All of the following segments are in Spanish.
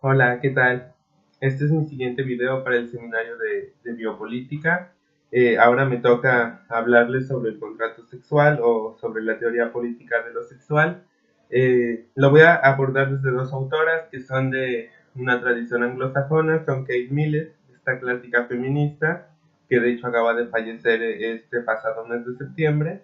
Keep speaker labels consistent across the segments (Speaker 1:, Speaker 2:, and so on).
Speaker 1: Hola, ¿qué tal? Este es mi siguiente video para el seminario de biopolítica. Ahora me toca hablarles sobre el contrato sexual o sobre la teoría política de lo sexual. Lo voy a abordar desde dos autoras que son de una tradición anglosajona, son Kate Millett, esta clásica feminista, que de hecho acaba de fallecer este pasado mes de septiembre,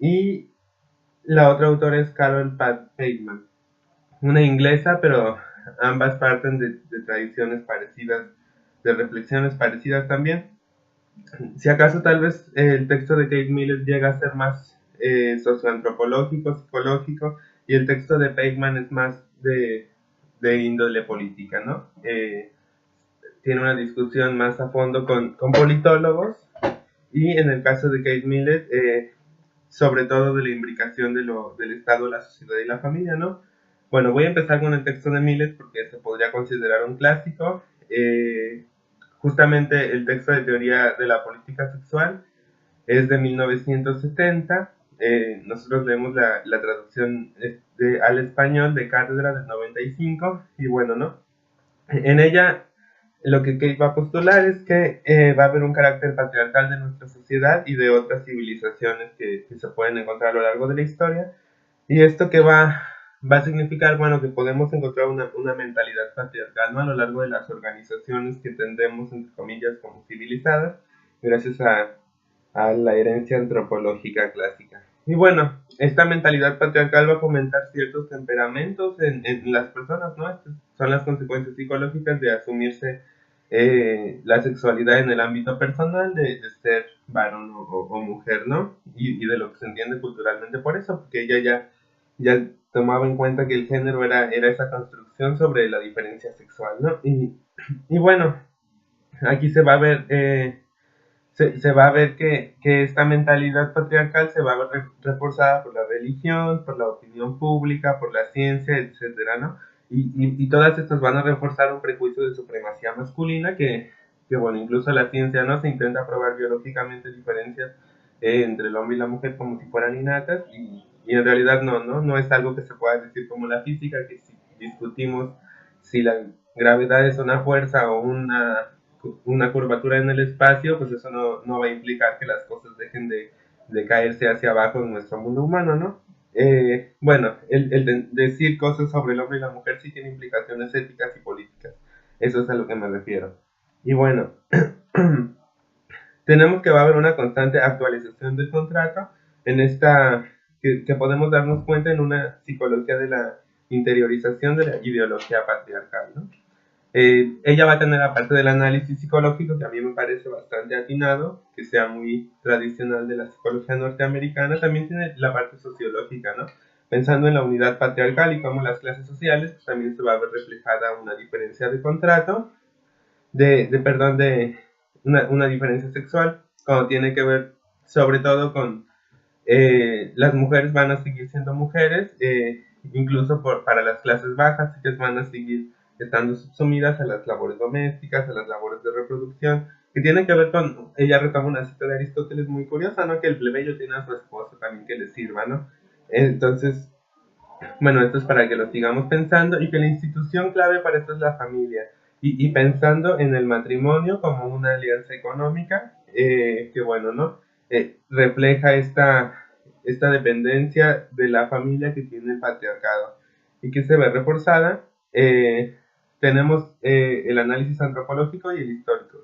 Speaker 1: y la otra autora es Carol Bateman, una inglesa, pero ambas parten de tradiciones parecidas, de reflexiones parecidas también. Si acaso tal vez el texto de Kate Millett llega a ser más socioantropológico, psicológico, y el texto de Feynman es más de índole política, ¿no? Tiene una discusión más a fondo con politólogos, y en el caso de Kate Millett, sobre todo de la imbricación del Estado, la sociedad y la familia, ¿no? Bueno, voy a empezar con el texto de Millett porque se podría considerar un clásico. Justamente el texto de teoría de la política sexual es de 1970. Nosotros leemos la traducción al español de Cátedra del 95 y bueno, ¿no? En ella lo que Kate va a postular es que va a haber un carácter patriarcal de nuestra sociedad y de otras civilizaciones que se pueden encontrar a lo largo de la historia. Y esto que va a significar, bueno, que podemos encontrar una mentalidad patriarcal, ¿no? A lo largo de las organizaciones que entendemos, entre comillas, como civilizadas, gracias a la herencia antropológica clásica. Y bueno, esta mentalidad patriarcal va a fomentar ciertos temperamentos en las personas, ¿no? Estas son las consecuencias psicológicas de asumirse la sexualidad en el ámbito personal, de ser varón o mujer, ¿no? Y de lo que se entiende culturalmente por eso, porque ella ya tomaba en cuenta que el género era esa construcción sobre la diferencia sexual, ¿no? Y bueno, aquí se va a ver se va a ver que esta mentalidad patriarcal se va a ver reforzada por la religión, por la opinión pública, por la ciencia, etcétera, ¿no? Y todas estas van a reforzar un prejuicio de supremacía masculina que bueno, incluso la ciencia no se intenta probar biológicamente diferencias entre el hombre y la mujer como si fueran innatas y en realidad no es algo que se pueda decir como la física, que si discutimos si la gravedad es una fuerza o una curvatura en el espacio, pues eso no va a implicar que las cosas dejen de caerse hacia abajo en nuestro mundo humano, ¿no? Bueno, el decir cosas sobre el hombre y la mujer sí tiene implicaciones éticas y políticas. Eso es a lo que me refiero. Y bueno, tenemos que va a haber una constante actualización del contrato en esta que podemos darnos cuenta en una psicología de la interiorización de la ideología patriarcal, ¿no? Ella va a tener, aparte del análisis psicológico, que a mí me parece bastante atinado, que sea muy tradicional de la psicología norteamericana, también tiene la parte sociológica, ¿no? Pensando en la unidad patriarcal y cómo las clases sociales, pues también se va a ver reflejada una diferencia de contrato, perdón, de una diferencia sexual, cuando tiene que ver sobre todo con las mujeres van a seguir siendo mujeres, incluso para las clases bajas, que van a seguir estando subsumidas a las labores domésticas, a las labores de reproducción, que tiene que ver con, ella retoma una cita de Aristóteles muy curiosa, ¿no? Que el plebeyo tiene a su esposo también que le sirva, ¿no? Entonces, bueno, esto es para que lo sigamos pensando y que la institución clave para esto es la familia. Y pensando en el matrimonio como una alianza económica, que bueno, ¿no? Refleja esta dependencia de la familia que tiene el patriarcado y que se ve reforzada. Tenemos el análisis antropológico y el histórico,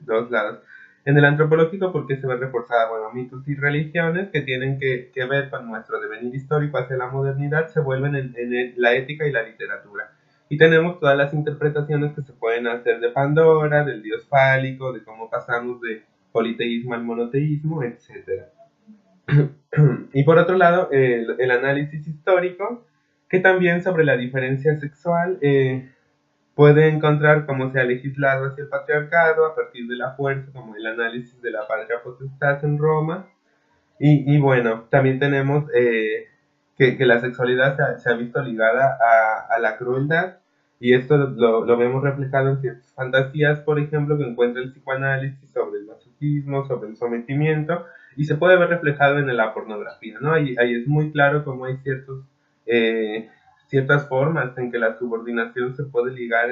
Speaker 1: dos lados. En el antropológico, porque se ve reforzada, bueno, mitos y religiones que tienen que ver con nuestro devenir histórico hacia la modernidad, se vuelven en la ética y la literatura. Y tenemos todas las interpretaciones que se pueden hacer de Pandora, del dios fálico, de cómo pasamos de politeísmo al monoteísmo, etcétera. Y por otro lado, el análisis histórico, que también sobre la diferencia sexual puede encontrar cómo se ha legislado hacia el patriarcado a partir de la fuerza, como el análisis de la patria potestas en Roma. Y bueno, también tenemos que la sexualidad se ha visto ligada a la crueldad, y esto lo vemos reflejado en ciertas fantasías, por ejemplo, que encuentra el psicoanálisis sobre el masoquismo, sobre el sometimiento, y se puede ver reflejado en la pornografía, ¿no? Ahí es muy claro cómo hay eh, ciertas formas en que la subordinación se puede ligar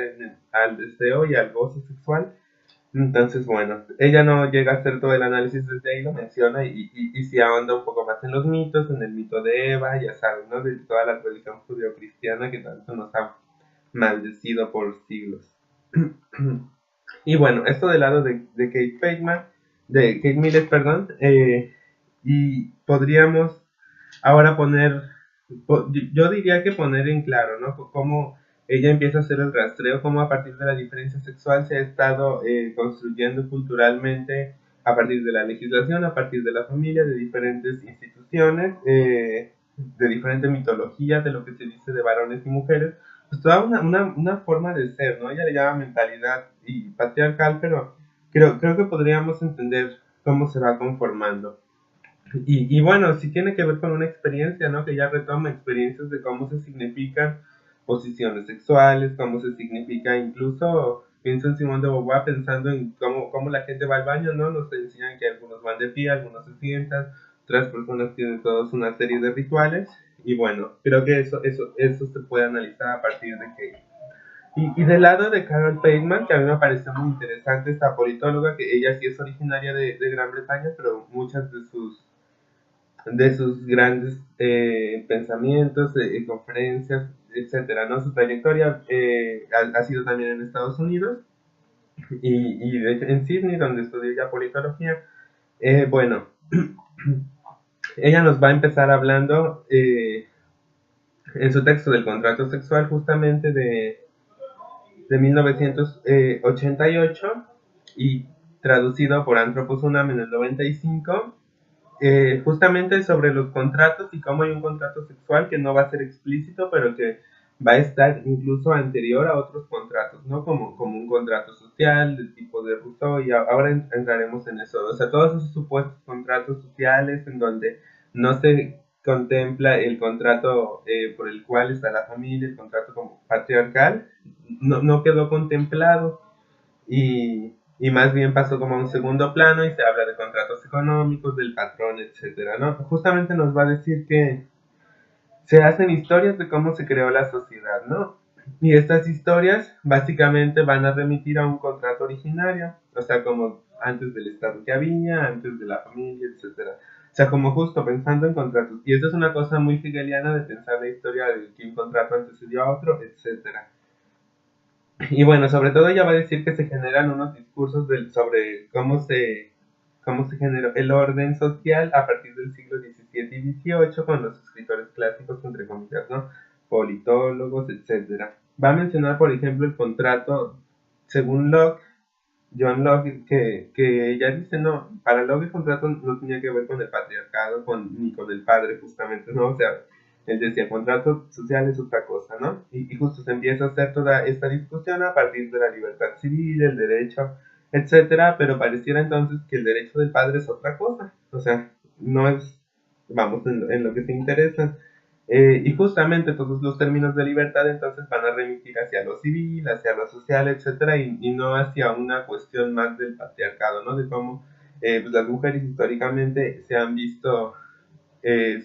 Speaker 1: al deseo y al goce sexual. Entonces, bueno, ella no llega a hacer todo el análisis desde ahí, lo menciona y sí ahonda un poco más en los mitos, en el mito de Eva, ya saben, ¿no? De toda la tradición judeocristiana que tanto nos ha maldecido por siglos. Y bueno, esto del lado de Kate Bateman, de Kate Millett, perdón, y podríamos ahora poner, yo diría que poner en claro, ¿no? Cómo ella empieza a hacer el rastreo, cómo a partir de la diferencia sexual se ha estado construyendo culturalmente a partir de la legislación, a partir de la familia, de diferentes instituciones, de diferente mitología, de lo que se dice de varones y mujeres, pues toda una forma de ser, ¿no? Ella le llama mentalidad y patriarcal, pero creo que podríamos entender cómo se va conformando. Y bueno, sí tiene que ver con una experiencia, ¿no? Que ya retoma experiencias de cómo se significan posiciones sexuales, cómo se significa incluso, pienso en Simón de Beauvoir pensando en cómo la gente va al baño, ¿no? Nos enseñan que algunos van de pie, algunos se sientan, otras personas tienen todos una serie de rituales. Y bueno, creo que eso se puede analizar a partir de que... Y del lado de Carol Bateman, que a mí me pareció muy interesante, esta politóloga, que ella sí es originaria de Gran Bretaña, pero muchas de sus grandes pensamientos, conferencias, etcétera, ¿no? Su trayectoria ha sido también en Estados Unidos y de hecho en Sydney, donde estudió ya politología. Bueno, ella nos va a empezar hablando en su texto del contrato sexual justamente de 1988 y traducido por Anthropos Unam en el 95. Justamente sobre los contratos y cómo hay un contrato sexual que no va a ser explícito, pero que va a estar incluso anterior a otros contratos, ¿no? Como un contrato social del tipo de Rousseau, y ahora entraremos en eso. O sea, todos esos supuestos contratos sociales en donde no se contempla el contrato por el cual está la familia, el contrato como patriarcal, no quedó contemplado y más bien pasó como a un segundo plano y se habla de contratos económicos, del patrón, etcétera, ¿no? Justamente nos va a decir que se hacen historias de cómo se creó la sociedad, ¿no? Y estas historias básicamente van a remitir a un contrato originario, o sea, como antes del Estado que había, antes de la familia, etcétera. O sea, como justo pensando en contratos. Y eso es una cosa muy hegeliana de pensar la historia de que un contrato antecedió a otro, etcétera. Y bueno, sobre todo ella va a decir que se generan unos discursos sobre cómo se generó el orden social a partir del siglo XVII y XVIII con los escritores clásicos, entre comillas, ¿no? Politólogos, etcétera. Va a mencionar, por ejemplo, el contrato, según Locke, John Locke, que ella dice, no, para Locke el contrato no tenía que ver con el patriarcado ni con el padre, justamente, ¿no? O sea, él decía, contrato social es otra cosa, ¿no? Y justo se empieza a hacer toda esta discusión a partir de la libertad civil, el derecho, etcétera, pero pareciera entonces que el derecho del padre es otra cosa, o sea, no es, vamos, en lo que se interesan. Y justamente todos los términos de libertad entonces van a remitir hacia lo civil, hacia lo social, etcétera, y no hacia una cuestión más del patriarcado, ¿no? De cómo pues las mujeres históricamente se han visto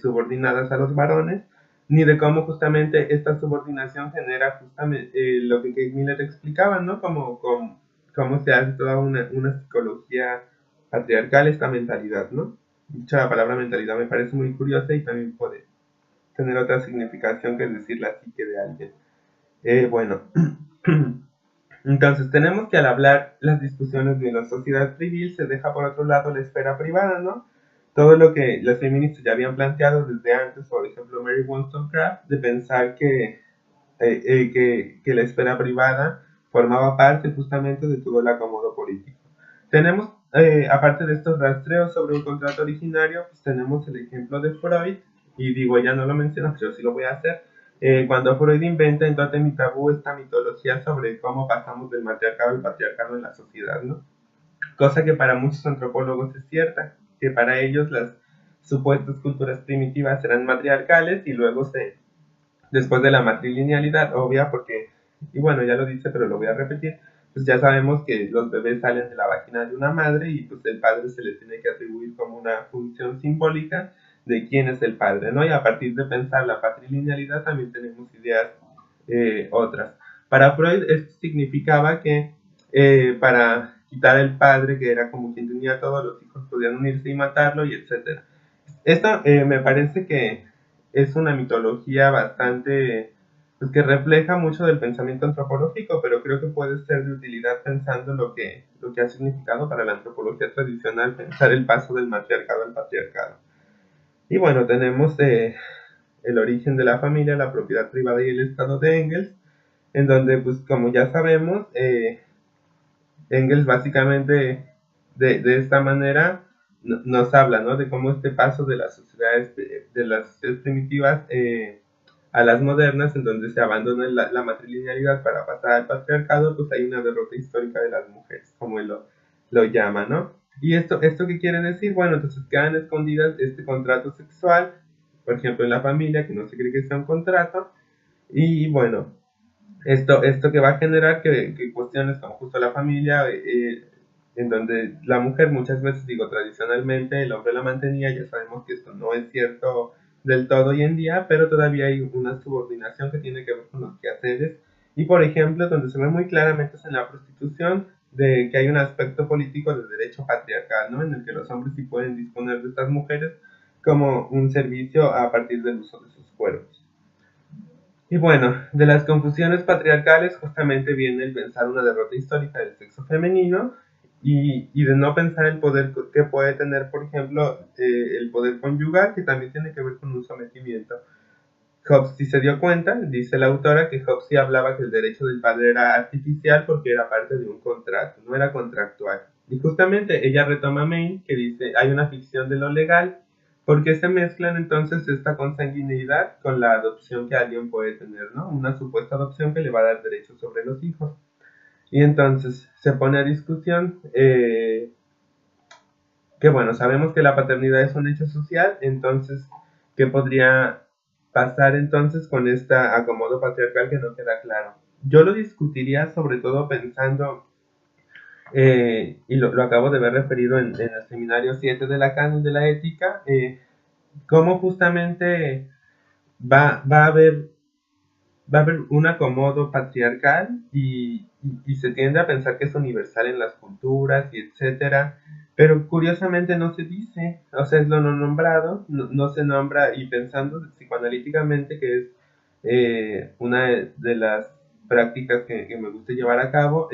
Speaker 1: subordinadas a los varones, ni de cómo justamente esta subordinación genera justamente lo que Kate Miller explicaba, ¿no? Cómo se hace toda una psicología patriarcal, esta mentalidad, ¿no? Dicha la palabra mentalidad me parece muy curiosa y también puede tener otra significación que decir la psique de alguien. Bueno, entonces tenemos que al hablar las discusiones de la sociedad civil se deja por otro lado la esfera privada, ¿no? Todo lo que las feministas ya habían planteado desde antes, por ejemplo Mary Wollstonecraft, de pensar que la esfera privada formaba parte justamente de todo el acomodo político. Tenemos, aparte de estos rastreos sobre un contrato originario, pues tenemos el ejemplo de Freud, y digo, ella no lo menciona, pero yo sí lo voy a hacer. Cuando Freud inventa en Totem y Tabú esta mitología sobre cómo pasamos del matriarcado al patriarcado en la sociedad, ¿no? Cosa que para muchos antropólogos es cierta, que para ellos las supuestas culturas primitivas eran matriarcales y luego después de la matrilinealidad obvia, porque, y bueno, ya lo dice, pero lo voy a repetir, pues ya sabemos que los bebés salen de la vagina de una madre y pues el padre se le tiene que atribuir como una función simbólica de quién es el padre, ¿no? Y a partir de pensar la patrilinealidad también tenemos ideas otras. Para Freud esto significaba que para quitar el padre, que era como quien tenía todos los hijos, podían unirse y matarlo, y etcétera. Esto me parece que es una mitología bastante, pues que refleja mucho del pensamiento antropológico, pero creo que puede ser de utilidad pensando lo que ha significado para la antropología tradicional pensar el paso del matriarcado al patriarcado. Y bueno, tenemos el origen de la familia, la propiedad privada y el estado de Engels, en donde, pues como ya sabemos, Engels básicamente de esta manera nos habla, ¿no? De cómo este paso de las sociedades primitivas a las modernas, en donde se abandona la matrilinealidad para pasar al patriarcado, pues hay una derrota histórica de las mujeres, como él lo llama, ¿no? ¿Y esto qué quiere decir? Bueno, entonces quedan escondidas este contrato sexual, por ejemplo, en la familia, que no se cree que sea un contrato, y bueno, esto que va a generar que cuestiones como justo la familia, en donde la mujer muchas veces, digo, tradicionalmente el hombre la mantenía, ya sabemos que esto no es cierto del todo hoy en día, pero todavía hay una subordinación que tiene que ver con los quehaceres, y por ejemplo, donde se ve muy claramente es en la prostitución, de que hay un aspecto político de derecho patriarcal, ¿no? En el que los hombres sí pueden disponer de estas mujeres como un servicio a partir del uso de sus cuerpos. Y bueno, de las confusiones patriarcales justamente viene el pensar una derrota histórica del sexo femenino y de no pensar el poder que puede tener, por ejemplo, el poder conyugal, que también tiene que ver con un sometimiento. Hobbes sí se dio cuenta, dice la autora, que Hobbes sí hablaba que el derecho del padre era artificial porque era parte de un contrato, no era contractual. Y justamente ella retoma Maine, que dice, hay una ficción de lo legal, porque se mezclan entonces esta consanguineidad con la adopción que alguien puede tener, ¿no? Una supuesta adopción que le va a dar derechos sobre los hijos. Y entonces se pone a discusión que bueno, sabemos que la paternidad es un hecho social, entonces, ¿qué podría pasar entonces con este acomodo patriarcal que no queda claro? Yo lo discutiría sobre todo pensando, y lo acabo de ver referido en el seminario 7 de Lacan de la ética, cómo justamente va a haber un acomodo patriarcal y se tiende a pensar que es universal en las culturas y etcétera, pero curiosamente no se dice, o sea, es lo no nombrado, no se nombra, y pensando psicoanalíticamente, que es una de las prácticas que me gusta llevar a cabo,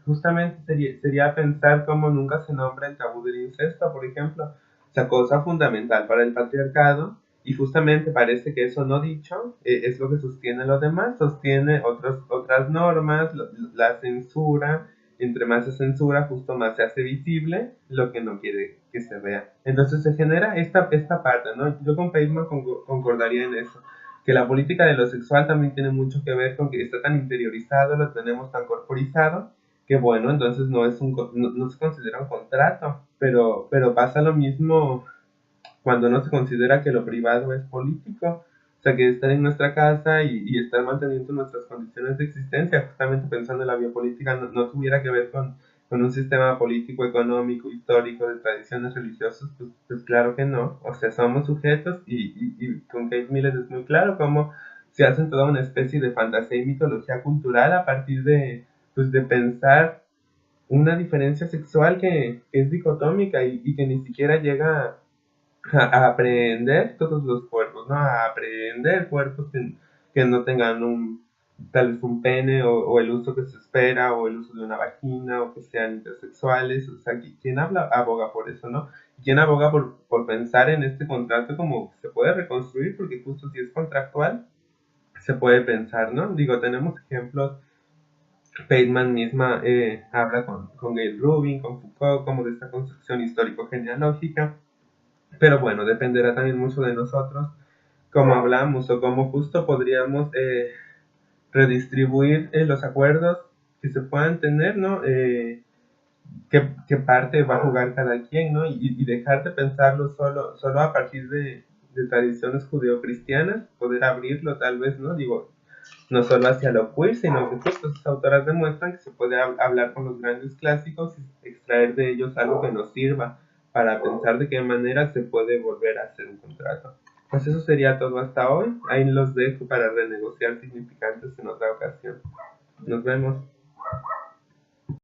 Speaker 1: justamente sería pensar cómo nunca se nombra el tabú del incesto, por ejemplo, o sea, cosa fundamental para el patriarcado, y justamente parece que eso no dicho es lo que sostiene lo demás, sostiene otras normas, la censura, entre más se censura, justo más se hace visible lo que no quiere que se vea. Entonces se genera esta parte, ¿no? Yo con Feynman concordaría en eso, que la política de lo sexual también tiene mucho que ver con que está tan interiorizado, lo tenemos tan corporizado, que bueno, entonces no se considera un contrato, pero pasa lo mismo cuando no se considera que lo privado es político, o sea, que estar en nuestra casa y estar manteniendo nuestras condiciones de existencia, justamente pensando en la biopolítica, no tuviera que ver con un sistema político, económico, histórico, de tradiciones religiosas, pues claro que no, o sea, somos sujetos y con Kate Millet es muy claro cómo se hacen toda una especie de fantasía y mitología cultural a partir pues, de pensar una diferencia sexual que es dicotómica y que ni siquiera llega a aprender todos los cuerpos, ¿no? A aprender cuerpos que no tengan tal vez un pene o el uso que se espera o el uso de una vagina o que sean intersexuales, o sea, ¿quién aboga por eso, no? ¿Quién aboga por pensar en este contrato como se puede reconstruir? Porque justo si es contractual, se puede pensar, ¿no? Digo, tenemos ejemplos, Bateman misma habla con Gail Rubin, con Foucault, como de esta construcción histórico-genealógica, pero bueno, dependerá también mucho de nosotros cómo hablamos o cómo justo podríamos redistribuir los acuerdos que se puedan tener, ¿no? Qué parte va a jugar cada quien, ¿no? Y dejar de pensarlo solo a partir de tradiciones judeocristianas, poder abrirlo tal vez, ¿no? Digo, no solo hacia lo queer, sino que justo sus autoras demuestran que se puede hablar con los grandes clásicos y extraer de ellos algo que nos sirva para pensar de qué manera se puede volver a hacer un contrato. Pues eso sería todo hasta hoy. Ahí los dejo para renegociar significantes en otra ocasión. Nos vemos.